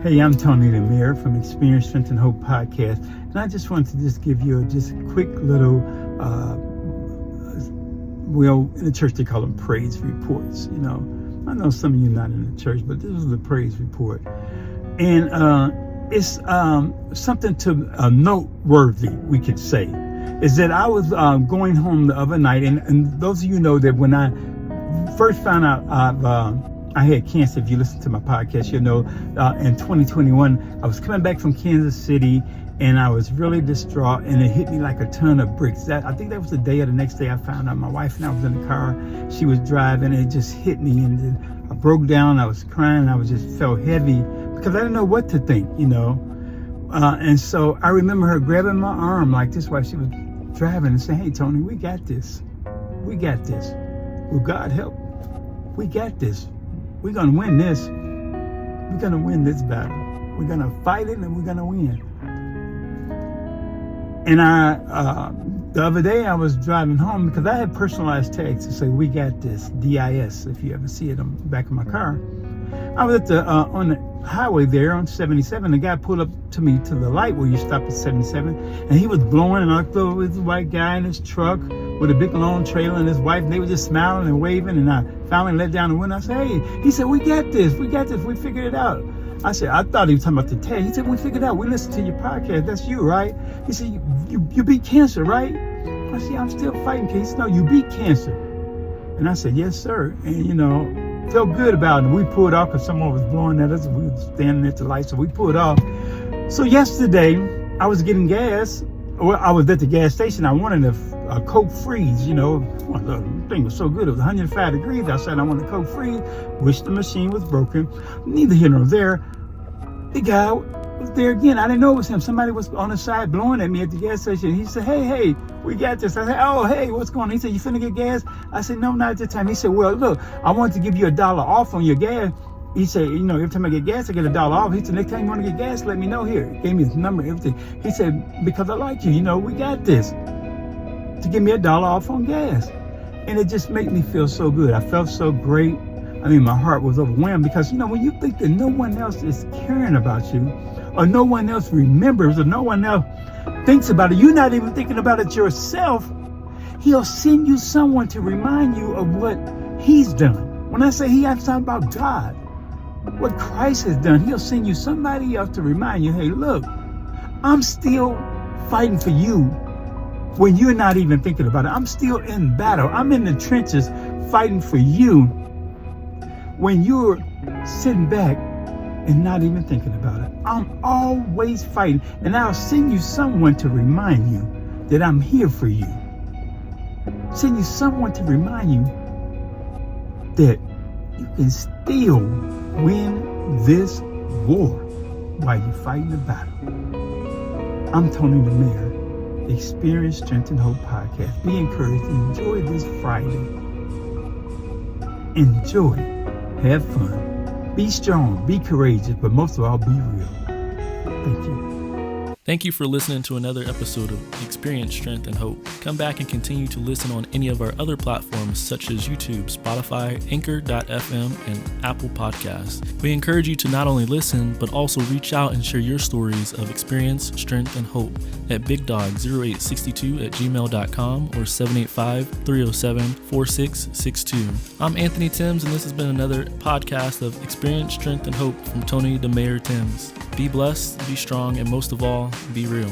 Hey, I'm Tony the Mayor from Experience, Strength, and Hope podcast, and I just wanted to just give you a quick little, in the church they call them praise reports. I know some of you not in the church, but this was the praise report, and it's something to noteworthy, we could say, is that I was going home the other night, and those of you know that when I first found out I had cancer. If you listen to my podcast, you'll know in 2021, I was coming back from Kansas City and I was really distraught, and it hit me like a ton of bricks. I think that was the day or the next day I found out. My wife and I was in the car. She was driving, and it just hit me, and then I broke down. I was crying. I was just felt heavy because I didn't know what to think, and so I remember her grabbing my arm like this while she was driving and saying, "Hey, Tony, we got this. We got this. With God help, we got this. We're going to win this. We're going to win this battle. We're going to fight it, and we're going to win." And the other day I was driving home because I had personalized tags to say, "We got this," DIS, if you ever see it on the back of my car. I was at on the highway there on 77. The guy pulled up to me to the light where you stop at 77, and he was blowing, and I looked over with this white guy in his truck with a big long trailer and his wife, and they were just smiling and waving, and I finally let down the window. I said, "Hey," he said, "We got this, we figured it out." I said, I thought he was talking about the tag. He said, "We figured it out, we listened to your podcast, that's you, right?" He said, you beat cancer, right?" I said, "I'm still fighting cancer." He said, "No, you beat cancer." And I said, "Yes, sir." And felt good about it. We pulled off because someone was blowing at us. We were standing at the light, so we pulled off. So yesterday, I was getting gas. Well, I was at the gas station. I wanted a Coke Freeze, the thing was so good. It was 105 degrees outside. I wanted a Coke Freeze. Wish the machine was broken. Neither here nor there. The guy was there again. I didn't know it was him. Somebody was on the side blowing at me at the gas station. He said, hey, we got this. I said, "Oh, hey, what's going on?" He said, "You finna get gas?" I said, "No, not at the time." He said, "Well, look, I want to give you $1 off on your gas." He said, "Every time I get gas, I get $1 off." He said, "Next time you want to get gas, let me know here." He gave me his number, everything. He said, "Because I like you, we got this." To give me $1 off on gas. And it just made me feel so good. I felt so great. My heart was overwhelmed because, when you think that no one else is caring about you, or no one else remembers, or no one else thinks about it, you're not even thinking about it yourself, he'll send you someone to remind you of what he's done. When I say he, I'm talking about God. What Christ has done. He'll send you somebody else to remind you, "Hey, look, I'm still fighting for you when you're not even thinking about it. I'm still in battle. I'm in the trenches fighting for you when you're sitting back and not even thinking about it. I'm always fighting, and I'll send you someone to remind you that I'm here for you. Send you someone to remind you that you can still win this war while you're fighting the battle." I'm Tony the Mayor. Experience, Strength, and Hope podcast. Be encouraged. Enjoy this Friday. Enjoy. Have fun. Be strong. Be courageous. But most of all, be real. Thank you. Thank you for listening to another episode of Experience, Strength, and Hope. Come back and continue to listen on any of our other platforms such as YouTube, Spotify, Anchor.fm, and Apple Podcasts. We encourage you to not only listen, but also reach out and share your stories of experience, strength, and hope at bigdog0862@gmail.com or 785-307-4662. I'm Anthony Timms, and this has been another podcast of Experience, Strength, and Hope from Tony the Mayor Timms. Be blessed, be strong, and most of all, be real.